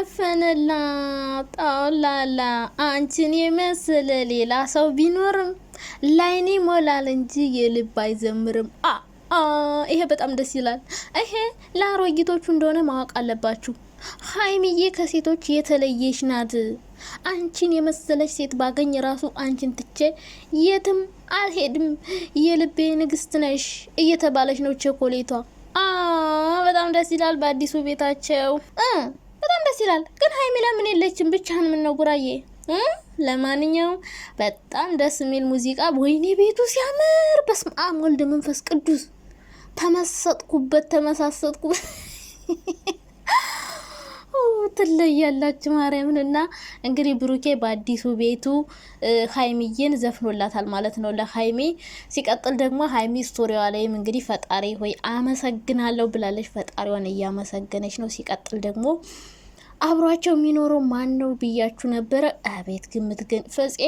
ዘፈነላ ጣውላላ አንቺን የመሰለ ሌላ ሰው ቢኖርም ላይኔ ሞላል እንጂ የልብ አይዘምርም። ይሄ በጣም ደስ ይላል። ይሄ ለአሮጊቶቹ እንደሆነ ማወቅ አለባችሁ። ሀይሚዬ ከሴቶች የተለየች ናት። አንቺን የመሰለች ሴት ባገኝ ራሱ አንቺን ትቼ የትም አልሄድም፣ የልቤ ንግስት ነሽ እየተባለች ነው ቸኮሌቷ። በጣም ደስ ይላል። በአዲሱ ቤታቸው በጣም ደስ ይላል። ግን ሀይሚ ለምን የለችም? ብቻህን ምን ነው ጉራዬ? ለማንኛውም በጣም ደስ የሚል ሙዚቃ። ወይኔ ቤቱ ሲያምር! በስመ አብ ወልድ መንፈስ ቅዱስ። ተመሰጥኩበት፣ ተመሳሰጥኩበት። ትለያላችሁ ማርያምን። እና እንግዲህ ብሩኬ በአዲሱ ቤቱ ሀይሚዬን ዘፍኖላታል ማለት ነው ለሀይሚ። ሲቀጥል ደግሞ ሀይሚ ስቶሪዋ ላይም እንግዲህ ፈጣሪ ሆይ አመሰግናለሁ ብላለች። ፈጣሪዋን እያመሰገነች ነው። ሲቀጥል ደግሞ አብሯቸው የሚኖረው ማን ነው ብያችሁ ነበረ። አቤት ግምት ግን ፍፄ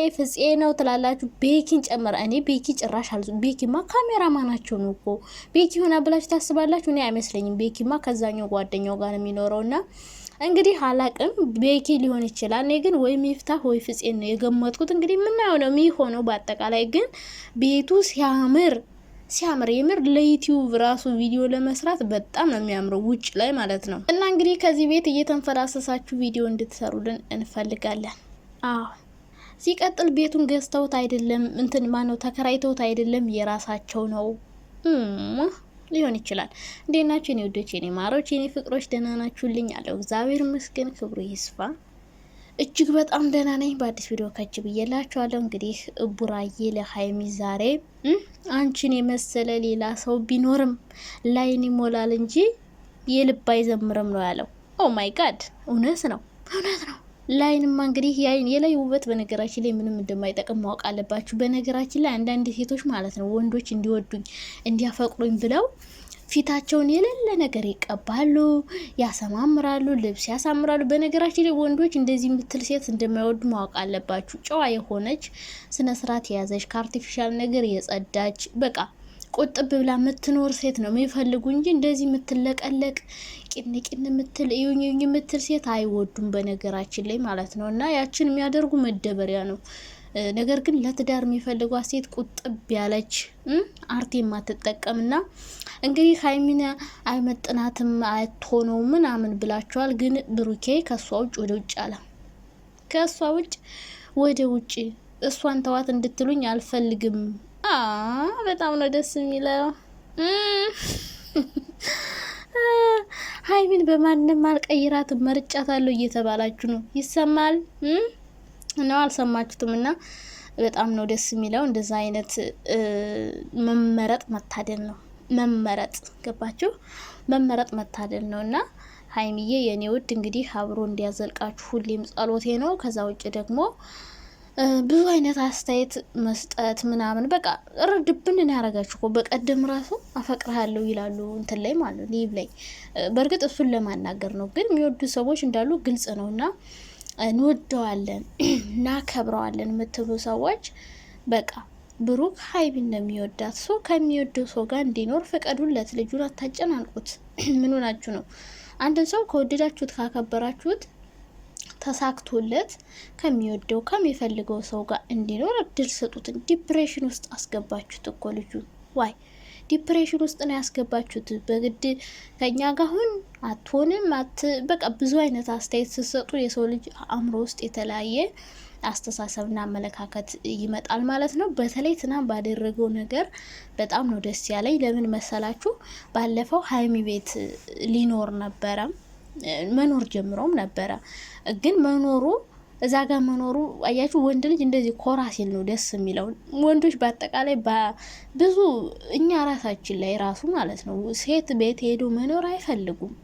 ነው ትላላችሁ። ቤኪን ጨመረ። እኔ ቤኪ ጭራሽ ቤኪማ ካሜራማናቸው ነው እኮ። ቤኪ ሆና ብላችሁ ታስባላችሁ? እኔ አይመስለኝም። ቤኪማ ከዛኛው ጓደኛው ጋር የሚኖረውና እንግዲህ አላቅም፣ ቤኪ ሊሆን ይችላል። እኔ ግን ወይ ሚፍታህ ወይ ፍፄ ነው የገመትኩት። እንግዲህ ምናየው ነው የሚሆነው። በአጠቃላይ ግን ቤቱ ሲያምር የምር ለዩቲዩብ ራሱ ቪዲዮ ለመስራት በጣም ነው የሚያምረው፣ ውጭ ላይ ማለት ነው። እና እንግዲህ ከዚህ ቤት እየተንፈላሰሳችሁ ቪዲዮ እንድትሰሩልን እንፈልጋለን። ሲቀጥል ቤቱን ገዝተውት አይደለም ማነው ተከራይተውት አይደለም፣ የራሳቸው ነው ሊሆን ይችላል። እንዴት ናችሁ የኔ ወዶች፣ የኔ ማሮች፣ የኔ ፍቅሮች? ደህና ናችሁልኝ? አለው እግዚአብሔር ይመስገን፣ ክብሩ ይስፋ። እጅግ በጣም ደህና ነኝ። በአዲስ ቪዲዮ ከች ብዬላችኋለሁ። እንግዲህ ቡራዬ ለሀይሚ ዛሬ አንቺን የመሰለ ሌላ ሰው ቢኖርም ላይን ይሞላል እንጂ የልብ አይዘምርም ነው ያለው። ኦ ማይ ጋድ! እውነት ነው። ላይንማ እንግዲህ የላይ ውበት በነገራችን ላይ ምንም እንደማይጠቅም ማወቅ አለባችሁ። በነገራችን ላይ አንዳንድ ሴቶች ማለት ነው ወንዶች እንዲወዱኝ እንዲያፈቅሩኝ ብለው ፊታቸውን የሌለ ነገር ይቀባሉ፣ ያሰማምራሉ፣ ልብስ ያሳምራሉ። በነገራችን ላይ ወንዶች እንደዚህ የምትል ሴት እንደማይወዱ ማወቅ አለባችሁ። ጨዋ የሆነች ስነ ስርዓት የያዘች ከአርቲፊሻል ነገር የጸዳች በቃ ቁጥብ ብላ የምትኖር ሴት ነው የሚፈልጉ እንጂ እንደዚህ የምትለቀለቅ ቂን የምትል እዩኝ የምትል ሴት አይወዱም በነገራችን ላይ ማለት ነው። እና ያችን የሚያደርጉ መደበሪያ ነው። ነገር ግን ለትዳር የሚፈልጓት ሴት ቁጥብ ያለች አርቴ የማትጠቀምና እንግዲህ ሀይሚና አይመጥናትም አትሆነው ምናምን ብላችኋል። ግን ብሩኬ ከሷ ውጭ ወደ ውጭ አለ። ከሷ ውጭ ወደ ውጭ እሷን ተዋት እንድትሉኝ አልፈልግም። በጣም ነው ደስ የሚለው። ሀይሚን በማንም አልቀይራትም መርጫታለሁ እየተባላችሁ ነው። ይሰማል ነው አልሰማችሁትም? እና በጣም ነው ደስ የሚለው። እንደዛ አይነት መመረጥ መታደል ነው። መመረጥ ገባችሁ? መመረጥ መታደል ነው። እና ሀይሚዬ የኔ ውድ እንግዲህ አብሮ እንዲያዘልቃችሁ ሁሌም ጸሎቴ ነው። ከዛ ውጭ ደግሞ ብዙ አይነት አስተያየት መስጠት ምናምን በቃ ርድብን ያረጋችሁ እኮ። በቀደም ራሱ አፈቅርሃለሁ ይላሉ እንትን ላይ ማለት ነው ሊቭ ላይ። በእርግጥ እሱን ለማናገር ነው፣ ግን የሚወዱ ሰዎች እንዳሉ ግልጽ ነው። እና እንወደዋለን እናከብረዋለን የምትሉ ሰዎች በቃ ብሩክ ሀይሚ እንደሚወዳት ሰው ከሚወደው ሰው ጋር እንዲኖር ፍቀዱለት። ልጁን አታጨናንቁት። ምኑ ናችሁ ነው? አንድን ሰው ከወደዳችሁት ካከበራችሁት ተሳክቶለት ከሚወደው ከሚፈልገው ሰው ጋር እንዲኖር እድል ስጡት። ዲፕሬሽን ውስጥ አስገባችሁት እኮ ልጁ። ዋይ ዲፕሬሽን ውስጥ ነው ያስገባችሁት። በግድ ከኛ ጋር ሁን አትሆንም በቃ ብዙ አይነት አስተያየት ስትሰጡ የሰው ልጅ አእምሮ ውስጥ የተለያየ አስተሳሰብና አመለካከት ይመጣል ማለት ነው። በተለይ ትናንት ባደረገው ነገር በጣም ነው ደስ ያለኝ። ለምን መሰላችሁ? ባለፈው ሀይሚ ቤት ሊኖር ነበረ፣ መኖር ጀምሮም ነበረ። ግን መኖሩ እዛ ጋር መኖሩ አያችሁ፣ ወንድ ልጅ እንደዚህ ኮራ ሲል ነው ደስ የሚለው። ወንዶች በአጠቃላይ ብዙ እኛ ራሳችን ላይ ራሱ ማለት ነው ሴት ቤት ሄዶ መኖር አይፈልጉም።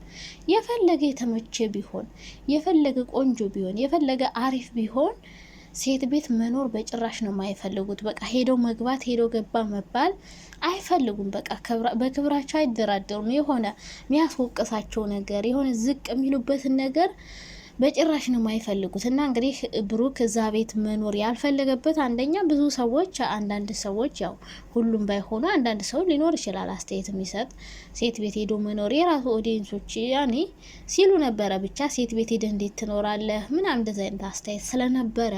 የፈለገ የተመቸ ቢሆን፣ የፈለገ ቆንጆ ቢሆን፣ የፈለገ አሪፍ ቢሆን ሴት ቤት መኖር በጭራሽ ነው የማይፈልጉት። በቃ ሄደው መግባት ሄደው ገባ መባል አይፈልጉም። በቃ በክብራቸው አይደራደሩም። የሆነ የሚያስወቅሳቸው ነገር የሆነ ዝቅ የሚሉበትን ነገር በጭራሽ ነው የማይፈልጉት። እና እንግዲህ ብሩክ እዛ ቤት መኖር ያልፈለገበት አንደኛ ብዙ ሰዎች አንዳንድ ሰዎች ያው ሁሉም ባይሆኑ አንዳንድ ሰው ሊኖር ይችላል አስተያየት የሚሰጥ ሴት ቤት ሄዶ መኖር የራሱ ኦዲየንሶች ያኔ ሲሉ ነበረ። ብቻ ሴት ቤት ሄደ እንዴት ትኖራለህ ምናምን እንደዚህ አይነት አስተያየት ስለነበረ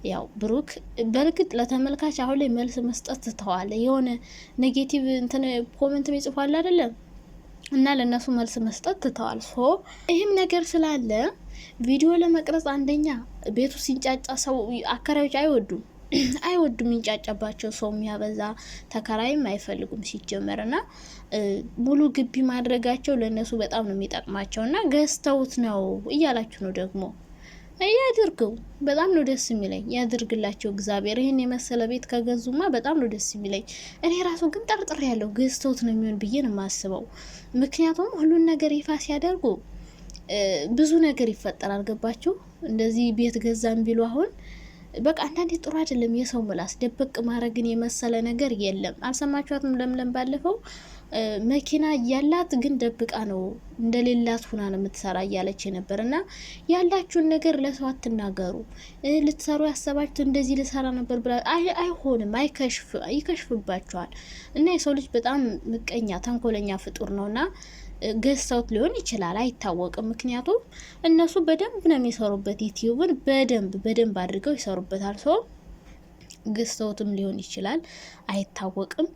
ያው ብሩክ በርግጥ ለተመልካች አሁን ላይ መልስ መስጠት ትተዋል። የሆነ ኔጌቲቭ እንትን ኮሜንት ይጽፋል አይደለም እና ለነሱ መልስ መስጠት ትተዋል። ይህም ነገር ስላለ ቪዲዮ ለመቅረጽ አንደኛ ቤቱ ሲንጫጫ ሰው አከራዮች አይወዱም ይንጫጫባቸው ሰው የሚያበዛ ተከራይም አይፈልጉም ሲጀመርና ሙሉ ግቢ ማድረጋቸው ለነሱ በጣም ነው የሚጠቅማቸው እና ገዝተውት ነው እያላችሁ ነው ደግሞ ያድርገው። በጣም ነው ደስ የሚለኝ ያድርግላቸው እግዚአብሔር። ይሄን የመሰለ ቤት ከገዙማ በጣም ነው ደስ የሚለኝ። እኔ ራሱ ግን ጠርጥሬ ያለው ገዝተውት ነው የሚሆን ብዬ ነው የማስበው። ምክንያቱም ሁሉን ነገር ይፋ ሲያደርጉ ብዙ ነገር ይፈጠራል። ገባችሁ? እንደዚህ ቤት ገዛም ቢሉ አሁን በቃ አንዳንዴ ጥሩ አይደለም የሰው ምላስ ደበቅ ማድረግን የመሰለ ነገር የለም። አልሰማችኋትም? ለምለም ባለፈው መኪና ያላት ግን ደብቃ ነው እንደሌላት ሁና ነው የምትሰራ እያለች ነበር። እና ያላችሁን ነገር ለሰው አትናገሩ። ልትሰሩ ያሰባችሁ እንደዚህ ልሰራ ነበር ብላ አይሆንም፣ ይከሽፍባችኋል። እና የሰው ልጅ በጣም ምቀኛ ተንኮለኛ ፍጡር ነውና ገዝተውት ሊሆን ይችላል፣ አይታወቅም። ምክንያቱም እነሱ በደንብ ነው የሚሰሩበት፣ ዩቲዩብን በደንብ አድርገው ይሰሩበታል። ሰው ገዝተውትም ሊሆን ይችላል፣ አይታወቅም።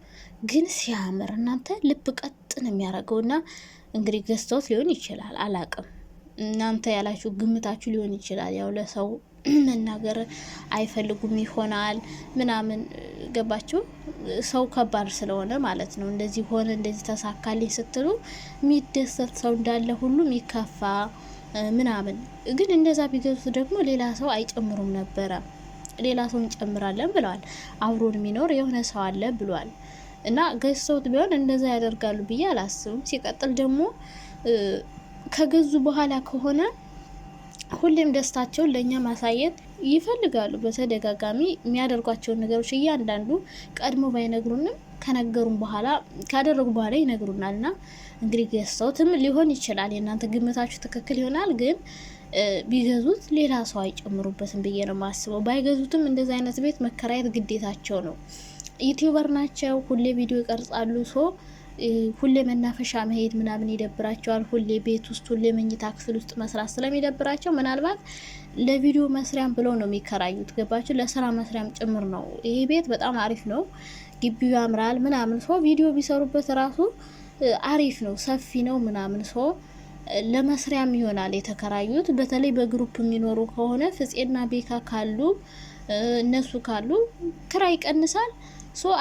ግን ሲያምር እናንተ ልብ ቀጥ ነው የሚያደርገውና እንግዲህ ገዝተውት ሊሆን ይችላል፣ አላቅም። እናንተ ያላችሁ ግምታችሁ ሊሆን ይችላል። ያው ለሰው መናገር አይፈልጉም ይሆናል ምናምን ገባችሁ? ሰው ከባድ ስለሆነ ማለት ነው። እንደዚህ ሆነ እንደዚህ ተሳካልኝ ስትሉ የሚደሰት ሰው እንዳለ ሁሉ የሚከፋ ምናምን። ግን እንደዛ ቢገዙት ደግሞ ሌላ ሰው አይጨምሩም ነበረ። ሌላ ሰው እንጨምራለን ብለዋል። አብሮን የሚኖር የሆነ ሰው አለ ብሏል። እና ገዝተውት ቢሆን እንደዛ ያደርጋሉ ብዬ አላስብም። ሲቀጥል ደግሞ ከገዙ በኋላ ከሆነ ሁሌም ደስታቸውን ለእኛ ማሳየት ይፈልጋሉ። በተደጋጋሚ የሚያደርጓቸውን ነገሮች እያንዳንዱ ቀድሞ ባይነግሩንም ከነገሩን በኋላ ካደረጉ በኋላ ይነግሩናል። እና እንግዲህ ገዝተውትም ሊሆን ይችላል። የእናንተ ግምታችሁ ትክክል ይሆናል። ግን ቢገዙት ሌላ ሰው አይጨምሩበትም ብዬ ነው ማስበው። ባይገዙትም እንደዚህ አይነት ቤት መከራየት ግዴታቸው ነው። ዩቲዩበር ናቸው፣ ሁሌ ቪዲዮ ይቀርጻሉ። ሁሌ መናፈሻ መሄድ ምናምን ይደብራቸዋል። ሁሌ ቤት ውስጥ ሁሌ መኝታ ክፍል ውስጥ መስራት ስለሚደብራቸው ምናልባት ለቪዲዮ መስሪያም ብለው ነው የሚከራዩት። ገባችሁ? ለስራ መስሪያም ጭምር ነው። ይሄ ቤት በጣም አሪፍ ነው፣ ግቢው ያምራል ምናምን። ቪዲዮ ቢሰሩበት ራሱ አሪፍ ነው፣ ሰፊ ነው ምናምን። ለመስሪያም ይሆናል የተከራዩት። በተለይ በግሩፕ የሚኖሩ ከሆነ ፍፄና ቤካ ካሉ እነሱ ካሉ ክራይ ይቀንሳል።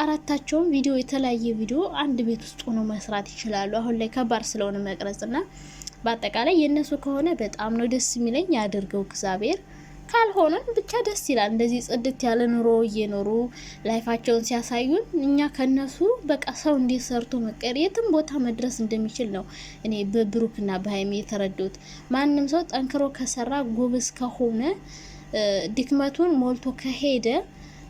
አራታቸውም ቪዲዮ የተለያየ ቪዲዮ አንድ ቤት ውስጥ ሆኖ መስራት ይችላሉ። አሁን ላይ ከባድ ስለሆነ መቅረጽና በአጠቃላይ የነሱ ከሆነ በጣም ነው ደስ የሚለኝ። ያድርገው እግዚአብሔር። ካልሆነም ብቻ ደስ ይላል። እንደዚህ ጽድት ያለ ኑሮ እየኖሩ ላይፋቸውን ሲያሳዩን እኛ ከነሱ በቃ ሰው እንዴት ሰርቶ መቀየር የትም ቦታ መድረስ እንደሚችል ነው እኔ በብሩክና በሀይሚ የተረዱት። ማንም ሰው ጠንክሮ ከሰራ ጎበዝ ከሆነ ድክመቱን ሞልቶ ከሄደ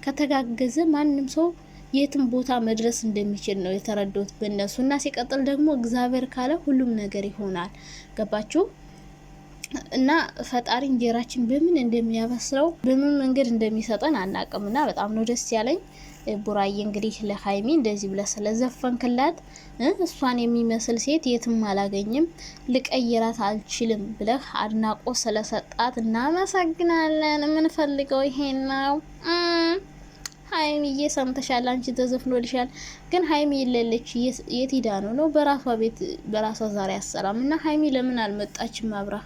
ከተጋገዘ ማንም ሰው የትም ቦታ መድረስ እንደሚችል ነው የተረዱት በእነሱ። እና ሲቀጥል ደግሞ እግዚአብሔር ካለ ሁሉም ነገር ይሆናል። ገባችሁ? እና ፈጣሪ እንጀራችን በምን እንደሚያበስለው በምን መንገድ እንደሚሰጠን አናቅም። እና በጣም ነው ደስ ያለኝ። ቡራዬ እንግዲህ ለሀይሚ እንደዚህ ብለህ ስለዘፈንክላት እሷን የሚመስል ሴት የትም አላገኝም፣ ልቀይራት አልችልም ብለህ አድናቆት ስለሰጣት እናመሰግናለን። የምንፈልገው ይሄን ነው። ሀይሚዬ ሰምተሻል፣ አንቺ ተዘፍኖልሻል። ግን ሀይሚ የሌለች የት ሄዳ ነው? በራሷ ቤት በራሷ ዛሬ አሰራም። እና ሀይሚ ለምን አልመጣችም አብራ?